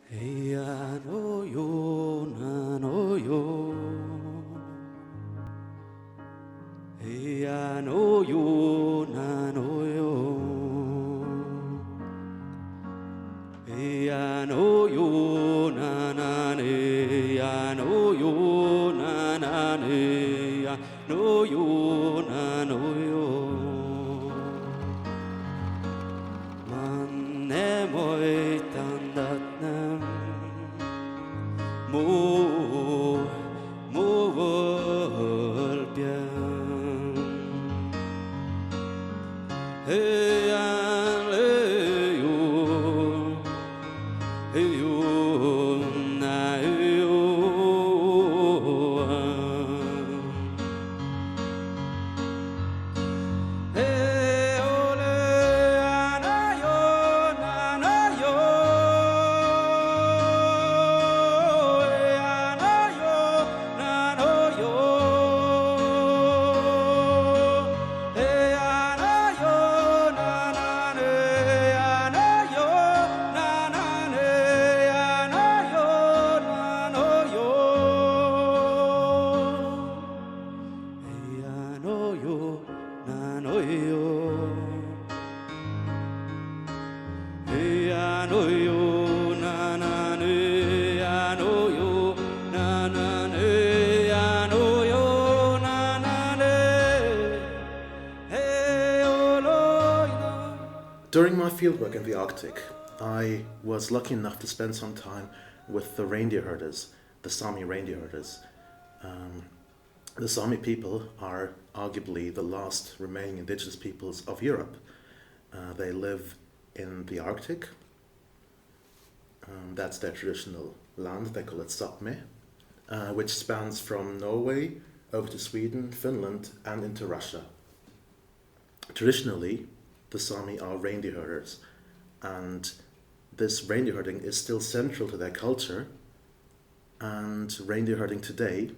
Heya no yo na no yo. Heya no yo na no yo. Heya no yo na na ne ya no yo na na ne ya no yo na no yo. Man ne moi tan dat nam. Mo volpian hey an le yo na yo hey ole ana yo na na yo During my fieldwork in the Arctic, I was lucky enough to spend some time with the reindeer herders, the Sami reindeer herders. The Sami people are arguably the last remaining indigenous peoples of Europe. They live in the Arctic. That's their traditional land, they call it Sapmi, which spans from Norway over to Sweden, Finland, and into Russia. Traditionally, the Sami are reindeer herders, and this reindeer herding is still central to their culture, and reindeer herding today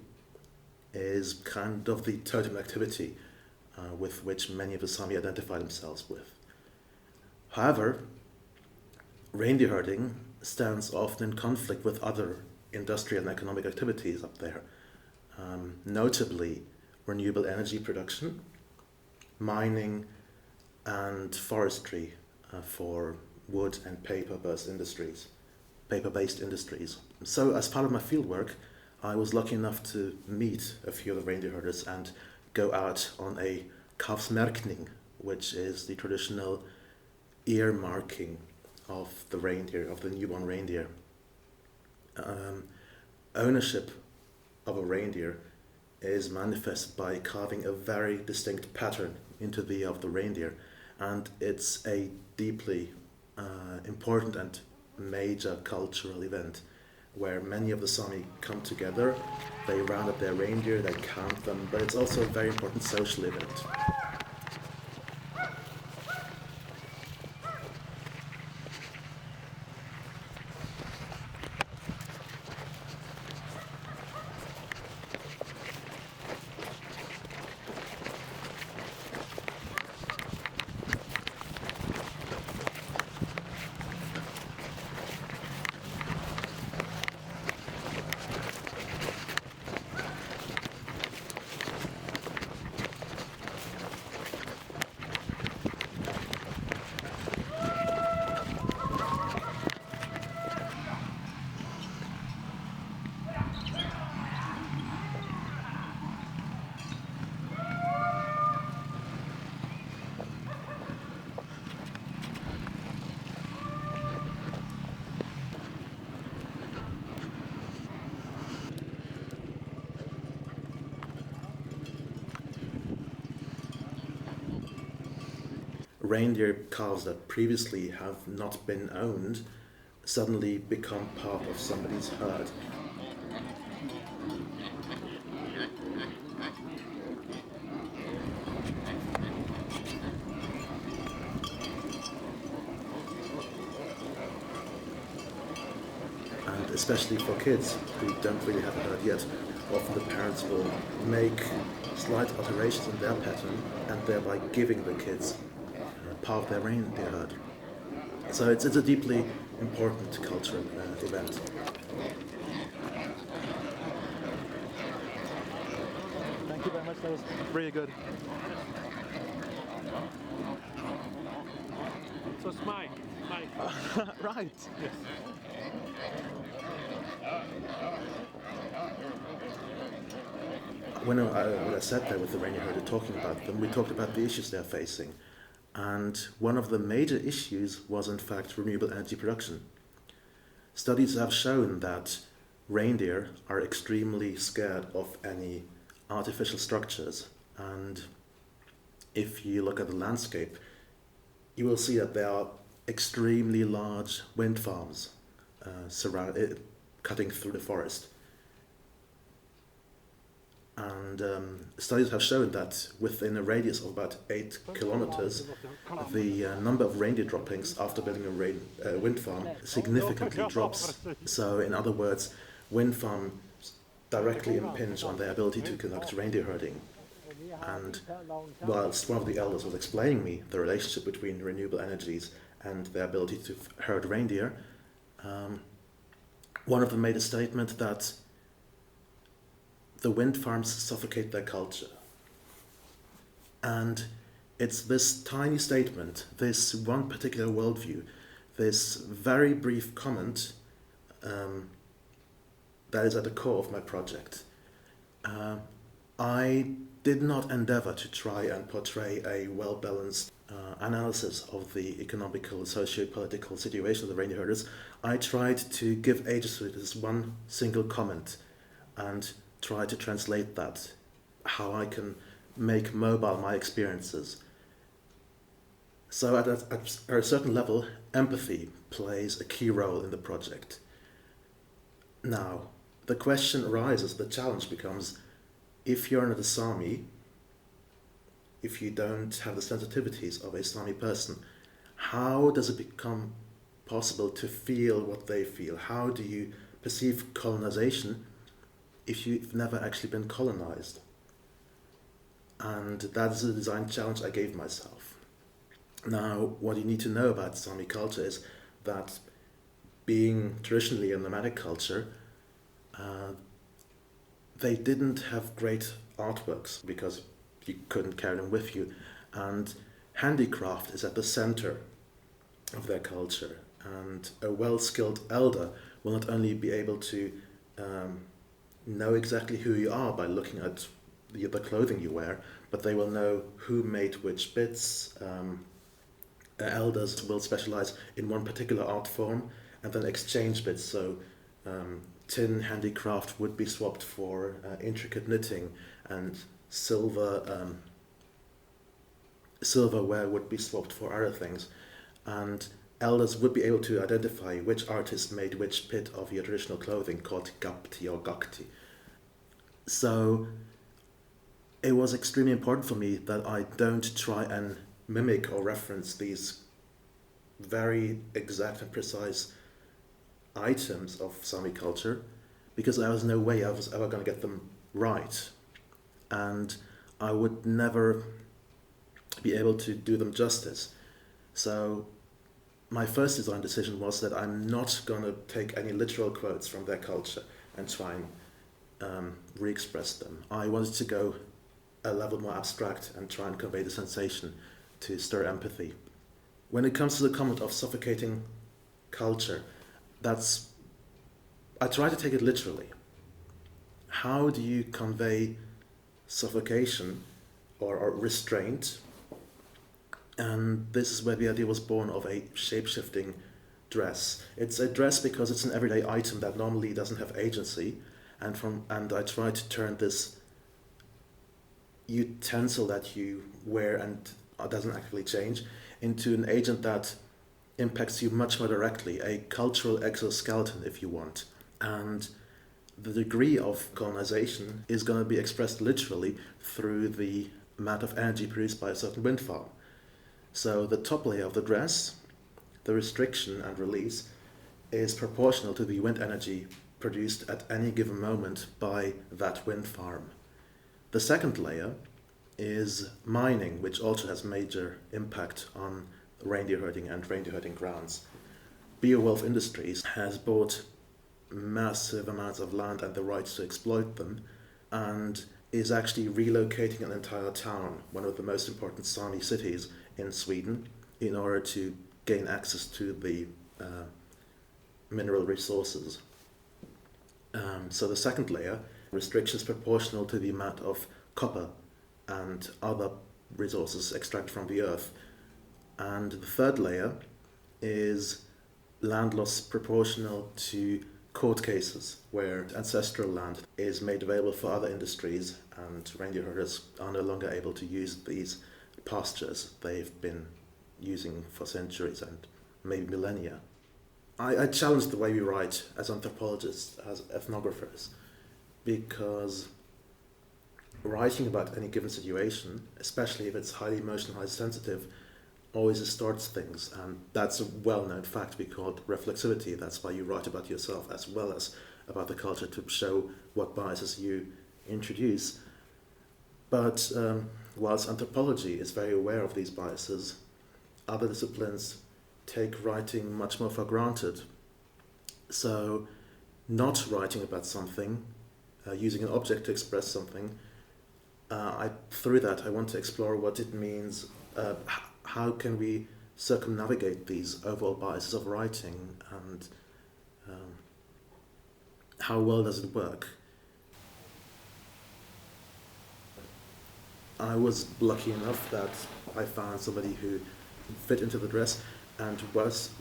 is kind of the totem activity with which many of the Sami identify themselves with. However, reindeer herding stands often in conflict with other industrial and economic activities up there, notably renewable energy production, mining, and forestry for wood and paper-based industries. So as part of my fieldwork, I was lucky enough to meet a few of the reindeer herders and go out on a kalvsmärkning, which is the traditional ear marking of the reindeer, of the newborn reindeer. Ownership of a reindeer is manifested by carving a very distinct pattern into the ear of the reindeer, and it's a deeply important and major cultural event where many of the Sami come together, they round up their reindeer, they count them, but it's also a very important social event. Reindeer calves that previously have not been owned suddenly become part of somebody's herd. And especially for kids who don't really have a herd yet, often the parents will make slight alterations in their pattern and thereby giving the kids part of their reindeer herd. So it's a deeply important cultural event. Thank you very much. That was really good. So it's Mike. Right. Yes. When I sat there with the reindeer herder talking about them, we talked about the issues they're facing. And one of the major issues was, in fact, renewable energy production. Studies have shown that reindeer are extremely scared of any artificial structures. And if you look at the landscape, you will see that there are extremely large wind farms cutting through the forest. And studies have shown that within a radius of about 8 kilometers, the number of reindeer droppings after building a wind farm significantly drops. So, in other words, wind farms directly impinge on their ability to conduct reindeer herding. And whilst one of the elders was explaining me the relationship between renewable energies and their ability to herd reindeer, one of them made a statement that the wind farms suffocate their culture. And it's this tiny statement, this one particular worldview, this very brief comment that is at the core of my project. I did not endeavor to try and portray a well-balanced analysis of the economical, socio-political situation of the reindeer herders. I tried to give agency to this one single comment and try to translate that, how I can make mobile my experiences. So at a certain level, empathy plays a key role in the project. Now, the question arises, the challenge becomes, if you're not a Sami, if you don't have the sensitivities of a Sami person, how does it become possible to feel what they feel? How do you perceive colonization if you've never actually been colonized? And that's the design challenge I gave myself. Now, what you need to know about Sami culture is that being traditionally a nomadic culture, they didn't have great artworks because you couldn't carry them with you. And handicraft is at the center of their culture. And a well-skilled elder will not only be able to know exactly who you are by looking at the clothing you wear, but they will know who made which bits. Elders will specialize in one particular art form and then exchange bits. So tin handicraft would be swapped for intricate knitting, and silverware would be swapped for other things. And elders would be able to identify which artist made which bit of your traditional clothing, called gapti or gakti. So it was extremely important for me that I don't try and mimic or reference these very exact and precise items of Sami culture, because there was no way I was ever going to get them right. And I would never be able to do them justice. So my first design decision was that I'm not going to take any literal quotes from their culture and try and re-express them. I wanted to go a level more abstract and try and convey the sensation to stir empathy. When it comes to the comment of suffocating culture, I try to take it literally. How do you convey suffocation or restraint? And this is where the idea was born of a shape-shifting dress. It's a dress because it's an everyday item that normally doesn't have agency, and I try to turn this utensil that you wear and doesn't actually change into an agent that impacts you much more directly, a cultural exoskeleton if you want. And the degree of colonization is going to be expressed literally through the amount of energy produced by a certain wind farm. So the top layer of the dress, the restriction and release, is proportional to the wind energy produced at any given moment by that wind farm. The second layer is mining, which also has major impact on reindeer herding and reindeer herding grounds. Beowulf Industries has bought massive amounts of land and the rights to exploit them, and is actually relocating an entire town, one of the most important Sami cities in Sweden, in order to gain access to the mineral resources. So the second layer, restrictions proportional to the amount of copper and other resources extracted from the earth. And the third layer is land loss proportional to court cases where ancestral land is made available for other industries and reindeer herders are no longer able to use these pastures they've been using for centuries and maybe millennia. I challenge the way we write as anthropologists, as ethnographers, because writing about any given situation, especially if it's highly emotional, highly sensitive, always distorts things, and that's a well-known fact we call it reflexivity. That's why you write about yourself as well as about the culture, to show what biases you introduce. But whilst anthropology is very aware of these biases, other disciplines take writing much more for granted. So not writing about something, using an object to express something, through that I want to explore what it means, how can we circumnavigate these overall biases of writing, and how well does it work? I was lucky enough that I found somebody who fit into the dress, and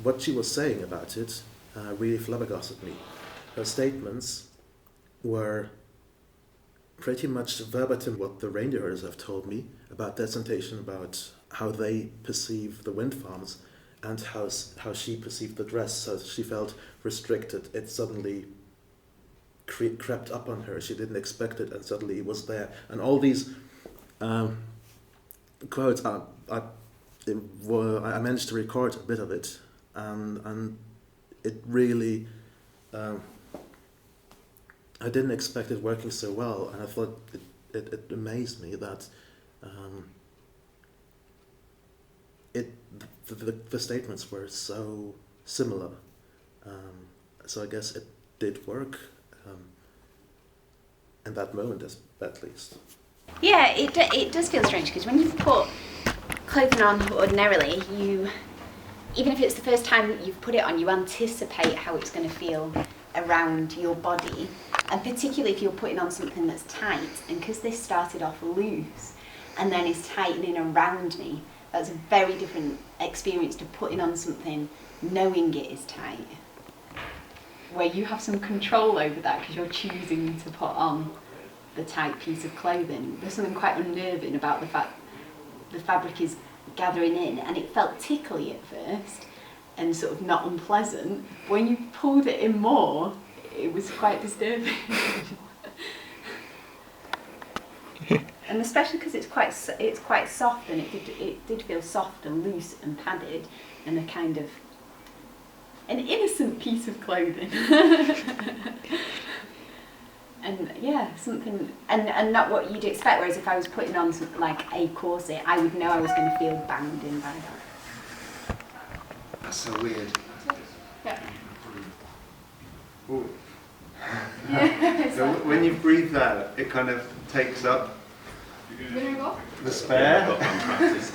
what she was saying about it really flabbergasted me. Her statements were pretty much verbatim what the reindeer herders have told me about their sensation, about how they perceive the Windfarms and how she perceived the dress. So she felt restricted. It suddenly crept up on her. She didn't expect it, and suddenly it was there. And all these quotes, I managed to record a bit of it, and it really, I didn't expect it working so well, and I thought it amazed me that the statements were so similar. So I guess it did work in that moment, at least. Yeah, it does feel strange, because when you put clothing on ordinarily, even if it's the first time that you've put it on, you anticipate how it's going to feel around your body, and particularly if you're putting on something that's tight. And because this started off loose and then is tightening around me, that's a very different experience to putting on something knowing it is tight, where you have some control over that because you're choosing to put on the tight piece of clothing. There's something quite unnerving about the fact the fabric is gathering in, and it felt tickly at first and sort of not unpleasant. When you pulled it in more, it was quite disturbing. And especially because it's quite soft, and it did feel soft and loose and padded, and a kind of an innocent piece of clothing. And yeah, something, and not what you'd expect, whereas if I was putting on something like a corset, I would know I was going to feel bound in by that. That's so weird. Yeah. Ooh. So when you breathe out, it kind of takes up the spare.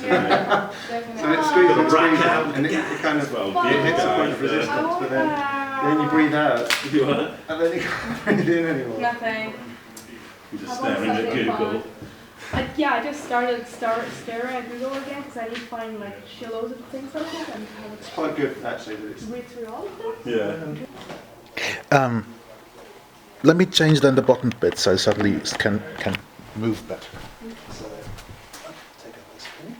Yeah. So it squeezes out, and it kind of it hits a point of resistance, but then you breathe out, and then you can't breathe in anymore. Nothing. You're just staring at Google. Yeah, I just started staring at Google again because I need to find like shitloads of things like that and It's quite good actually that it's read through all of them. Yeah. Let me change then the bottom bit so suddenly it can move better. So, take out this thing.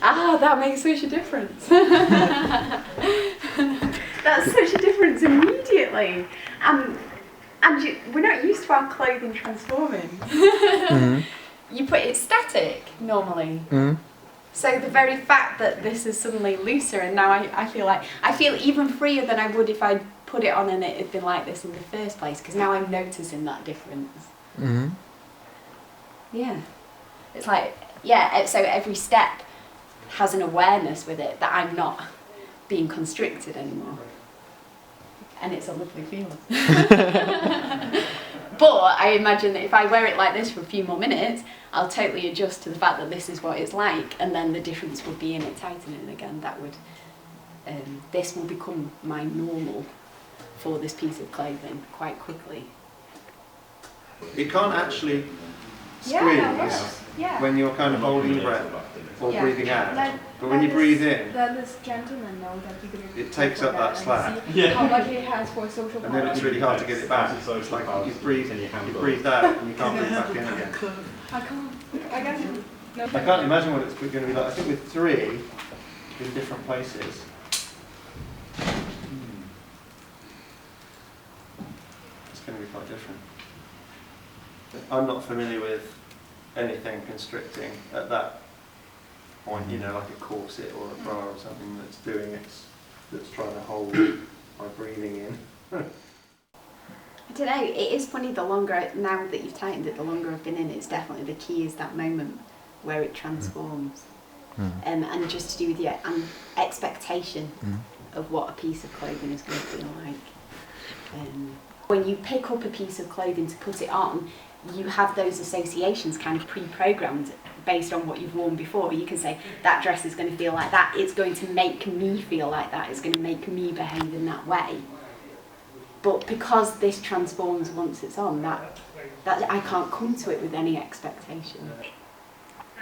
Ah, that makes such a difference. That's such a difference immediately. We're not used to our clothing transforming. Mm-hmm. You put it static normally. Mm-hmm. So the very fact that this is suddenly looser, and now I feel even freer than I would if I'd put it on and it had been like this in the first place, because now I'm noticing that difference. Mm-hmm. Yeah. It's like, yeah, so every step has an awareness with it that I'm not being constricted anymore. And it's a lovely feeling. But I imagine that if I wear it like this for a few more minutes, I'll totally adjust to the fact that this is what it's like, and then the difference would be in it tightening again. That would, this will become my normal for this piece of clothing quite quickly. It can't actually Yeah, squeeze that works. Yeah. when you're kind of holding your breath or Yeah. breathing out. Let- But when you let breathe this- in, let this gentleman know that you're gonna it takes go up for that and slack. see how much it has for social and then it's power. really hard to get it back. It's like you breathe out and you can't breathe back in again. I can't. I guess. No. I can't imagine what it's going to be like. I think with 3 in different places. It's going to be quite different. I'm not familiar with anything constricting at that point, you know, like a corset or a bra or something that's trying to hold my breathing in. I don't know, it is funny, the longer, now that you've tightened it, the longer I've been in it, it's definitely the key is that moment where it transforms. And just to do with your expectation of what a piece of clothing is going to feel like. When you pick up a piece of clothing to put it on, you have those associations kind of pre-programmed based on what you've worn before. You can say, that dress is going to feel like that, it's going to make me feel like that, it's going to make me behave in that way. But because this transforms once it's on, that I can't come to it with any expectation.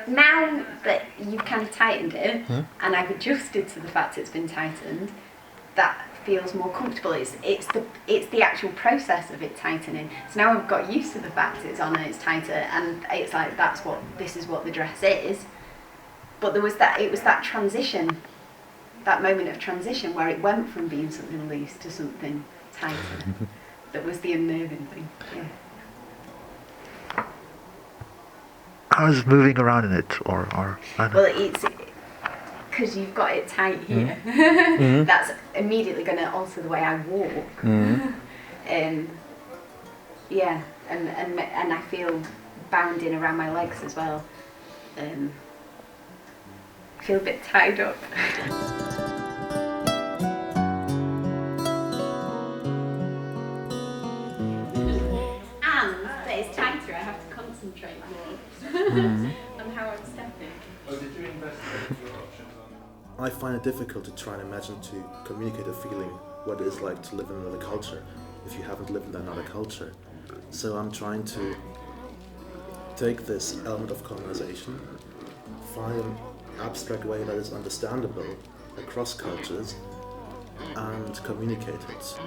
Now that you've kind of tightened it, and I've adjusted to the fact it's been tightened, that feels more comfortable. It's the actual process of it tightening. So now I've got used to the fact it's on and it's tighter, and it's like this is what the dress is. But it was that transition, that moment of transition where it went from being something loose to something tighter. That was the unnerving thing. Yeah. I was moving around in it, or I don't know. Well, it's because you've got it tight here. That's immediately going to alter the way I walk. Yeah, and I feel bounding around my legs as well. I feel a bit tied up. And that it's tighter, I have to concentrate more on how I'm stepping. I find it difficult to try and imagine to communicate a feeling, what it is like to live in another culture, if you haven't lived in another culture. So I'm trying to take this element of colonization, find an abstract way that is understandable across cultures, and communicate it.